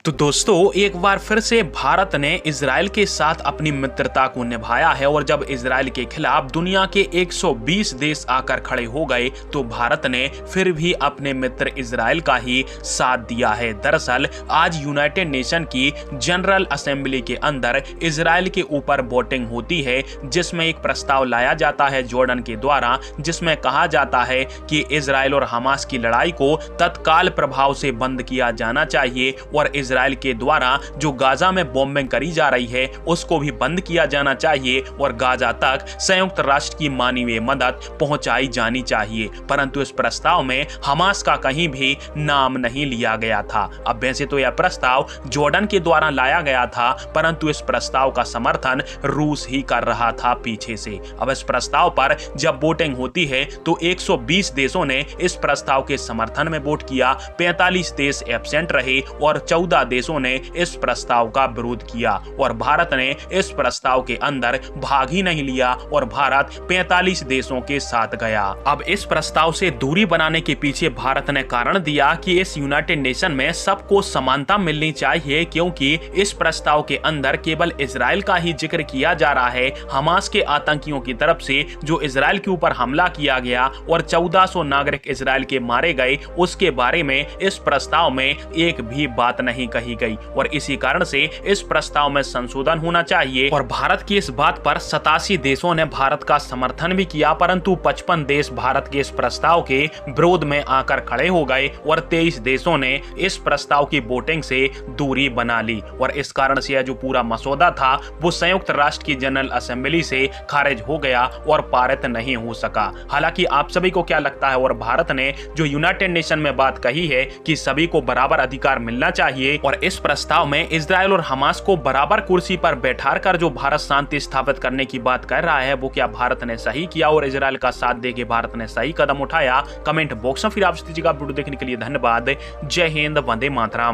तो दोस्तों एक बार फिर से भारत ने इजराइल के साथ अपनी मित्रता को निभाया है और जब इजराइल के खिलाफ दुनिया के 120 देश आकर खड़े हो गए तो भारत ने फिर भी अपने मित्र इजराइल का ही साथ दिया है। दरअसल आज यूनाइटेड नेशन की जनरल असेंबली के अंदर इजराइल के ऊपर वोटिंग होती है, जिसमें एक प्रस्ताव लाया जाता है जॉर्डन के द्वारा, जिसमें कहा जाता है कि इजराइल और हमास की लड़ाई को तत्काल प्रभाव से बंद किया जाना चाहिए और इजराइल के द्वारा जो गाजा में बॉम्बिंग करी जा रही है उसको भी बंद किया जाना चाहिए और गाजा तक संयुक्त राष्ट्र की मानवीय मदद पहुंचाई जानी चाहिए। परंतु इस प्रस्ताव में हमास का कहीं भी नाम नहीं लिया गया था। अब वैसे तो यह प्रस्ताव जॉर्डन के द्वारा लाया गया था, परंतु इस प्रस्ताव का समर्थन रूस ही कर रहा था पीछे से। अब इस प्रस्ताव पर जब वोटिंग होती है तो 120 देशों ने इस प्रस्ताव के समर्थन में वोट किया, 45 देश एब्सेंट रहे और 14 देशों ने इस प्रस्ताव का विरोध किया और भारत ने इस प्रस्ताव के अंदर भाग ही नहीं लिया और भारत 45 देशों के साथ गया। अब इस प्रस्ताव से दूरी बनाने के पीछे भारत ने कारण दिया कि इस यूनाइटेड नेशन में सबको समानता मिलनी चाहिए, क्योंकि इस प्रस्ताव के अंदर केवल इजराइल का ही जिक्र किया जा रहा है। हमास के आतंकियों की तरफ से जो इजराइल के ऊपर हमला किया गया और 1400 नागरिक इजराइल के मारे गए, उसके बारे में इस प्रस्ताव में एक भी बात नहीं कही गई और इसी कारण से इस प्रस्ताव में संशोधन होना चाहिए। और भारत की इस बात पर 87 देशों ने भारत का समर्थन भी किया, परंतु 55 देश भारत के इस प्रस्ताव के विरोध में आकर खड़े हो गए और 23 देशों ने इस प्रस्ताव की वोटिंग से दूरी बना ली और इस कारण से जो पूरा मसौदा था वो संयुक्त राष्ट्र की जनरल असेंबली से खारिज हो गया और पारित नहीं हो सका। हालांकि आप सभी को क्या लगता है, और भारत ने जो यूनाइटेड नेशन में बात कही है कि सभी को बराबर अधिकार मिलना चाहिए और इस प्रस्ताव में इजराइल और हमास को बराबर कुर्सी पर बैठाकर जो भारत शांति स्थापित करने की बात कर रहा है, वो क्या भारत ने सही किया और इजराइल का साथ देके भारत ने सही कदम उठाया? कमेंट बॉक्स में फिर आप दीजिएगा। वीडियो देखने के लिए धन्यवाद। जय हिंद, वंदे मातरम।